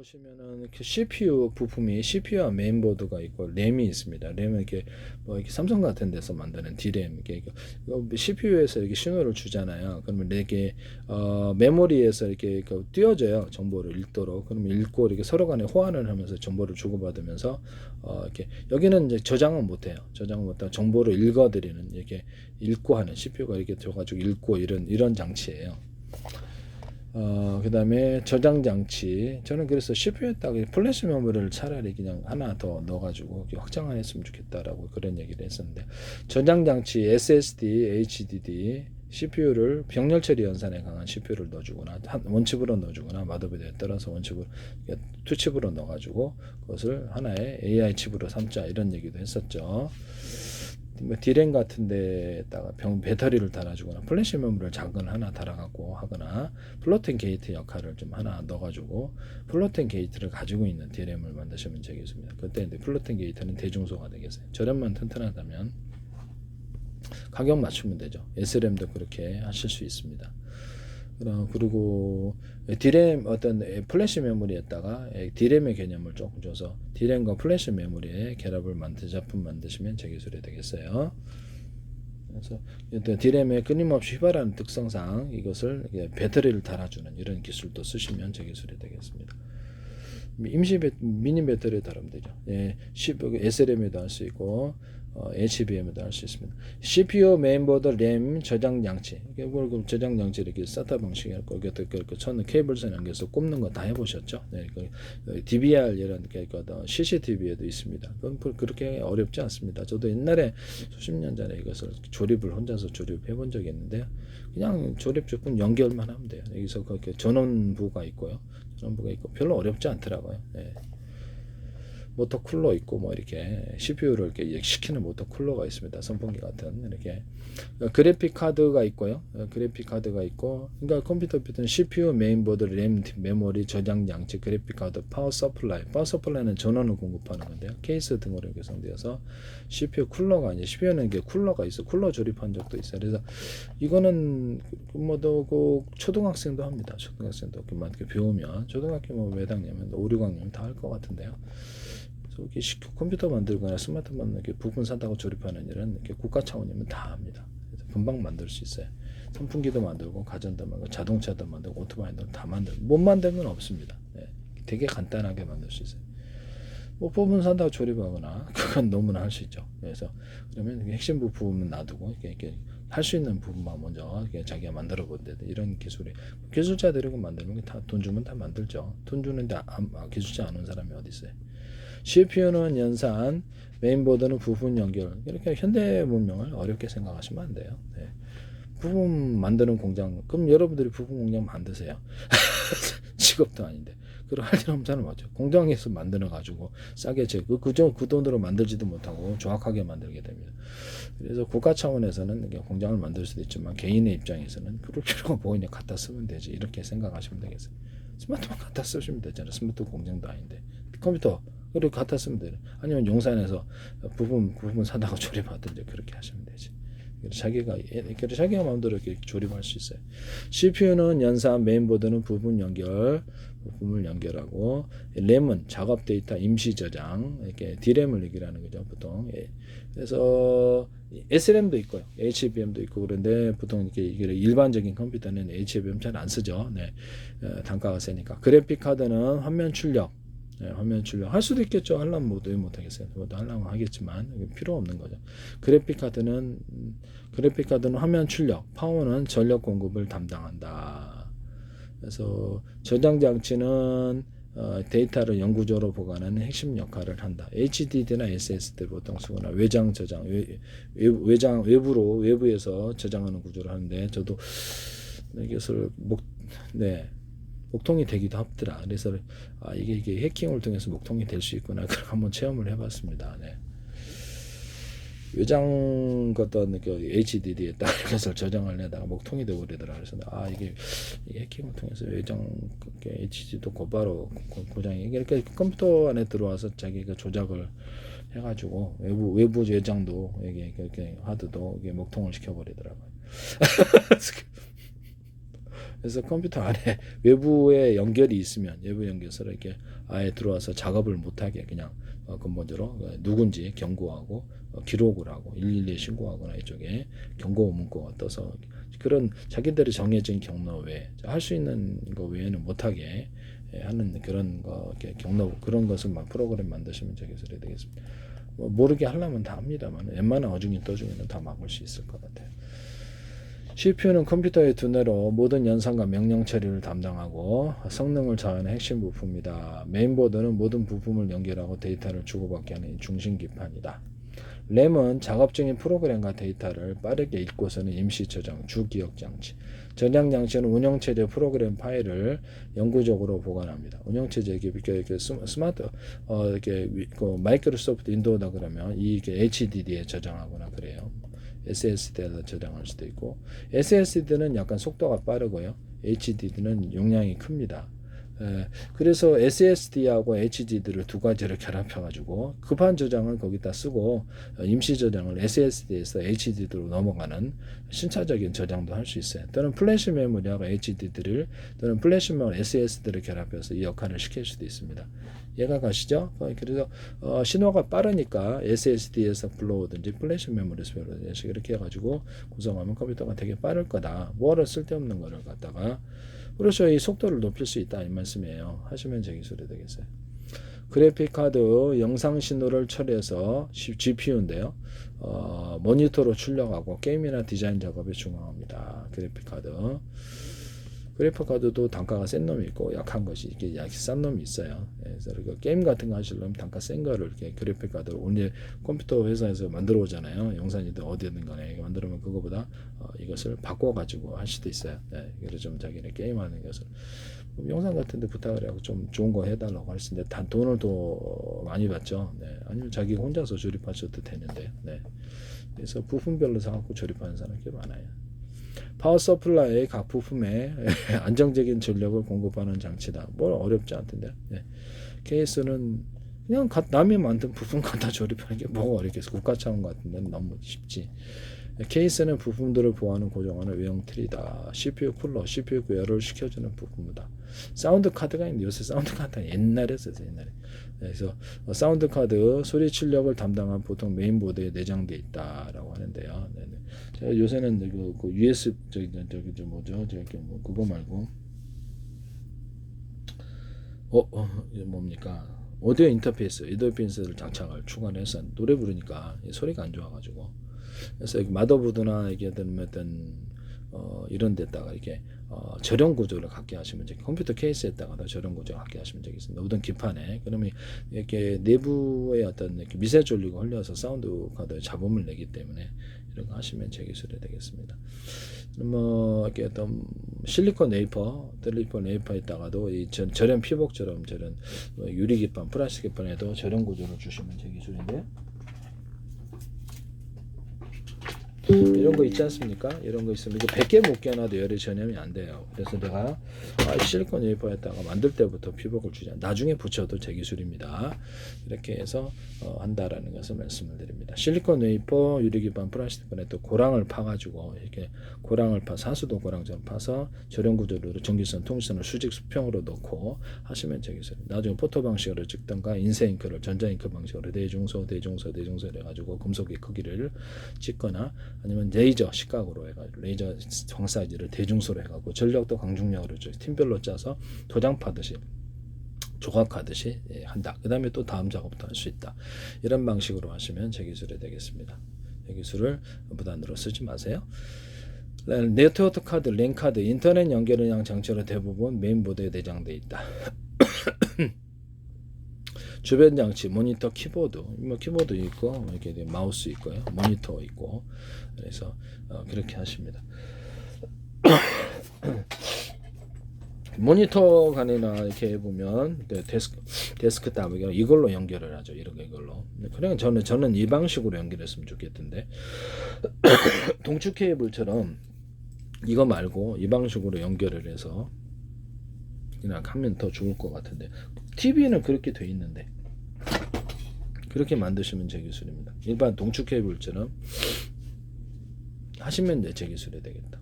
보시면은 이렇게 CPU 부품이 CPU와 메인보드가 있고 램이 있습니다. 램은 이렇게 뭐 이렇게 삼성 같은 데서 만드는 D램 이게 CPU에서 이렇게 신호를 주잖아요. 그러면 이게 메모리에서 이렇게 띄워져요. 정보를 읽도록. 그러면 읽고 이렇게 서로 간에 호환을 하면서 정보를 주고받으면서 이렇게 여기는 이제 저장은 못 해요. 저장은 못 하고 정보를 읽어드리는 이렇게 읽고 하는 CPU가 이렇게 줘가지고 읽고 이런 장치예요. 그 다음에 저장 장치. 저는 그래서 CPU에다가 플래시 메모리를 차라리 그냥 하나 더 넣어가지고 확장을 했으면 좋겠다라고 그런 얘기를 했었는데, 저장 장치 SSD, HDD, CPU를 병렬 처리 연산에 강한 CPU를 넣어주거나 원칩으로 넣어주거나 마더보드에 따라서 원칩으로 투칩으로 넣어가지고 그것을 하나의 AI 칩으로 삼자 이런 얘기도 했었죠. 뭐 D램 같은 데다가 배터리를 달아주거나 플래시 메모리를 작은 하나 달아갖고 하거나 플로팅 게이트 역할을 좀 하나 넣어가지고 플로팅 게이트를 가지고 있는 D램을 만드시면 되겠습니다. 그때 이제 플로팅 게이트는 대중소가 되겠어요. 저렴만 튼튼하다면 가격 맞추면 되죠. SRAM도 그렇게 하실 수 있습니다. 그리고 D램 어떤 플래시 메모리에다가 D램의 개념을 조금 줘서 D램과 플래시 메모리의 결합을 제품 만드시면 제 기술이 되겠어요. 그래서 D램의 끊임없이 휘발하는 특성상 이것을 배터리를 달아주는 이런 기술도 쓰시면 제 기술이 되겠습니다. 미니 배터리에 달으면 되죠. SRAM에도 할 수 있고 HBM에도 할 수 있습니다. CPU, 메인보드, 램, 저장 장치. 저장 장치 이렇게 SATA 방식이랄 거, 저는 케이블선 연결해서 꼽는 거 다 해보셨죠? 네, DVR 이런 CCTV에도 있습니다. 그건 그렇게 어렵지 않습니다. 저도 옛날에 수십 년 전에 이것을 혼자서 조립해 본 적이 있는데요. 그냥 조립 조건 연결만 하면 돼요. 여기서 그렇게 전원부가 있고요. 전원부가 있고 별로 어렵지 않더라고요. 네. 모터 쿨러 있고 뭐 이렇게 CPU를 이렇게 시키는 모터 쿨러가 있습니다. 선풍기 같은 이렇게 그래픽 카드가 있고요. 그래픽 카드가 있고, 그러니까 컴퓨터 CPU, 메인보드, 램, 메모리, 저장 장치, 그래픽 카드, 파워 서플라이. 파워 서플라이는 전원을 공급하는 건데요. 케이스 등으로 구성되어서 CPU 쿨러가 아니라 CPU는 이게 쿨러가 있어. 쿨러 조립한 적도 있어요. 그래서 이거는 그 초등학생도 합니다. 초등학생도 그렇게 배우면 초등학교 뭐 몇 학년이면 5, 6학년 다 할 것 같은데요. 컴퓨터 만들거나 스마트폰 이렇게 부품 사다가 조립하는 일은 이렇게 국가 차원이면 다 합니다. 그래서 금방 만들 수 있어요. 선풍기도 만들고 가전도 만들고 자동차도 만들고 오토바이도 다 만들고 못 만드는 건 없습니다. 네. 되게 간단하게 만들 수 있어요. 뭐 부품 산다고 조립하거나 그건 너무나 할 수 있죠. 그래서 그러면 핵심 부품은 놔두고 이렇게 할 수 있는 부분만 먼저 자기가 만들어 본데, 이런 기술자들이 만들면 다 돈 주면 다 만들죠. 돈 주는데 기술자 아는 사람이 어디 있어요? CPU는 연산, 메인보드는 부품 연결. 이렇게 현대 문명을 어렵게 생각하시면 안 돼요. 네. 부품 만드는 공장, 그럼 여러분들이 부품 공장 만드세요. 직업도 아닌데. 그럼 할 일 없잖아요. 맞죠? 공장에서 만들어 가지고 싸게 그 돈으로 만들지도 못하고 정확하게 만들게 됩니다. 그래서 국가 차원에서는 공장을 만들 수도 있지만 개인의 입장에서는 그럴 필요가 뭐냐, 갖다 쓰면 되지, 이렇게 생각하시면 되겠어요. 스마트폰 갖다 쓰시면 되잖아요. 스마트폰 공장도 아닌데. 컴퓨터 그리고 갖다 쓰면 돼요. 아니면 용산에서 부품 사다가 조립하든지 그렇게 하시면 되지. 자기가 마음대로 이렇게 조립할 수 있어요. CPU는 연산, 메인보드는 부품을 연결하고, 램은 작업 데이터 임시 저장, 이렇게 D램을 얘기하는 거죠, 보통. 그래서 SRAM도 있고요, HBM도 있고, 그런데 보통 이게 일반적인 컴퓨터는 HBM 잘 안 쓰죠. 네, 단가가 세니까. 그래픽 카드는 화면 출력. 네, 화면 출력 할 수도 있겠죠. 하려면 왜 못하겠어요. 뭐도 하려면 하겠지만 필요 없는 거죠. 그래픽 카드는 화면 출력, 파워는 전력 공급을 담당한다. 그래서 저장 장치는 데이터를 영구적으로 보관하는 핵심 역할을 한다. HDD나 SSD 보통 쓰거나 외장 저장, 외부에서 저장하는 구조를 하는데, 저도 이것을 목통이 되기도 하더라. 그래서 이게 해킹을 통해서 목통이 될 수 있구나. 그걸 한번 체험을 해봤습니다. 네. 외장 어떤 HDD에다가 이것을 저장을 해다가 목통이 되고 그러더라. 그래서 이게 해킹을 통해서 외장 HD도 곧바로 고장이, 이렇게 컴퓨터 안에 들어와서 자기가 조작을 해가지고 외부 외장도 이게 하드도 이게 목통을 시켜버리더라고요. 그래서 컴퓨터 안에 외부에 연결이 있으면 외부 연결서로 이렇게 아예 들어와서 작업을 못하게 그냥 근본적으로 누군지 경고하고 기록을 하고 112에 신고하거나 이쪽에 경고 문구가 떠서 그런 자기들이 정해진 경로 외에 할 수 있는 거 외에는 못하게 하는 그런 거 경로 그런 것을 막 프로그램 만드시면 저기서 되겠습니다. 뭐 모르게 하려면 다 합니다만 웬만한 어중이 떠중이는 다 막을 수 있을 것 같아요. CPU는 컴퓨터의 두뇌로 모든 연산과 명령 처리를 담당하고 성능을 좌우하는 핵심 부품이다. 메인보드는 모든 부품을 연결하고 데이터를 주고받게 하는 중심 기판이다. 램은 작업 중인 프로그램과 데이터를 빠르게 읽고서는 임시 저장, 주기억 장치. 저장 장치는 운영체제 프로그램 파일을 영구적으로 보관합니다. 운영체제 이렇게 스마트 이렇게 마이크로소프트 윈도우다 그러면 이게 HDD에 저장하거나 그래요. SSD에다 저장할 수도 있고 SSD는 약간 속도가 빠르고요. HDD는 용량이 큽니다. 그래서 SSD하고 HDD를 두 가지를 결합해가지고 급한 저장은 거기다 쓰고 임시 저장을 SSD에서 HDD로 넘어가는 신차적인 저장도 할 수 있어요. 또는 플래시 메모리하고 HDD를 또는 플래시 메모리 SSD를 결합해서 이 역할을 시킬 수도 있습니다. 이해가 가시죠? 그래서 신호가 빠르니까 SSD에서 불러오든지 플래시 메모리에서 불러오든지 이렇게 해가지고 구성하면 컴퓨터가 되게 빠를 거다. 뭐하러 쓸데없는 거를 갖다가 그래서 이 속도를 높일 수 있다 이 말씀이에요. 하시면 제 기술이 되겠어요. 그래픽 카드 영상 신호를 처리해서 GPU인데요. 모니터로 출력하고 게임이나 디자인 작업에 중요합니다. 그래픽 카드. 그래픽 카드도 단가가 센 놈이 있고 약한 것이 이렇게 싼 놈이 있어요. 그래서 게임 같은 거 하시려면 단가 센 거를 이렇게 그래픽 카드를 오늘 컴퓨터 회사에서 만들어 오잖아요. 영상이든 어디든 간에 만들면 그거보다 이것을 바꿔 가지고 할 수도 있어요. 그래서 좀 자기네 게임하는 것을 영상 같은데 부탁을 하고 좀 좋은 거 해달라고 할 수 있는데 돈을 더 많이 받죠. 아니면 자기가 혼자서 조립하셔도 되는데. 그래서 부품별로 사갖고 조립하는 사람이 꽤 많아요. 파워 서플라이의 각 부품에 안정적인 전력을 공급하는 장치다. 뭐 어렵지 않던데. 케이스는 그냥 남이 만든 부품 갖다 조립하는 게 뭐가 어렵겠어. 국가 차원 같은데 너무 쉽지. 케이스는 부품들을 보호하는 고정하는 외형 틀이다. CPU 쿨러, CPU 구열을 시켜주는 부품이다. 사운드 카드가 있는데 요새 사운드 카드가 옛날에 썼어요. 옛날에. 그래서 사운드 카드 소리 출력을 담당한 보통 메인보드에 내장돼 있다라고 하는데요. 제가 요새는 그 USB 저기 뭐죠? 저기 뭐 그거 말고 이게 뭡니까? 오디오 인터페이스를 장착을 추가해서 노래 부르니까 소리가 안 좋아가지고 그래서 여기 마더보드나 이게 어떤 이런 데다가 이렇게 저렴 구조를 갖게 하시면 컴퓨터 케이스에다가 저렴 구조를 갖게 하시면 되겠습니다. 모든 기판에 그러면 이렇게 내부에 어떤 이렇게 미세 졸리가 흘려서 사운드 카드에 잡음을 내기 때문에 이런 거 하시면 제 기술이 되겠습니다. 뭐 이렇게 어떤 실리콘 네이퍼에다가도 이 저렴 피복처럼 저런 유리 기판, 플라스틱 기판에도 저렴 구조를 주시면 제 기술인데요. 이런 거 있지 않습니까? 이런 거 있으면 이거 100개 못 껴놔도 열이 전염이 안 돼요. 그래서 내가 실리콘 웨이퍼에다가 만들 때부터 피복을 주자. 나중에 붙여도 제 기술입니다. 이렇게 해서 한다라는 것을 말씀을 드립니다. 실리콘 웨이퍼, 유리기반, 플라스틱판에 또 고랑을 파가지고 이렇게 고랑을 사수도 고랑처럼 파서 저렴 구조로 전기선, 통신선을 수직 수평으로 넣고 하시면 제 기술입니다. 나중에 포토 방식으로 찍던가 인쇄잉크를 전자잉크 방식으로 대중소 해가지고 금속의 크기를 찍거나 아니면 레이저 시각으로 해가지고 레이저 정사지를 대중소로 해가지고 전력도 강중력으로 팀별로 짜서 도장 파듯이 조각하듯이 한다. 그 다음에 또 다음 작업도 할 수 있다. 이런 방식으로 하시면 제 기술이 되겠습니다. 이 기술을 무단으로 쓰지 마세요. 네트워크 카드, 랜 카드, 인터넷 연결을 위한 장치로 대부분 메인보드에 내장되어 있다. 주변 장치, 모니터, 키보드, 뭐 키보드 있고 이렇게 마우스 있고요, 모니터 있고, 그래서 그렇게 하십니다. 모니터 간이나 이렇게 보면 데스크탑 이걸로 연결을 하죠. 이걸로. 그냥 저는 이 방식으로 연결했으면 좋겠던데 동축 케이블처럼 이거 말고 이 방식으로 연결을 해서 그냥 하면 더 좋을 것 같은데 TV는 그렇게 돼 있는데 그렇게 만드시면 제 기술입니다. 일반 동축 케이블처럼 하시면 제 기술이 되겠다.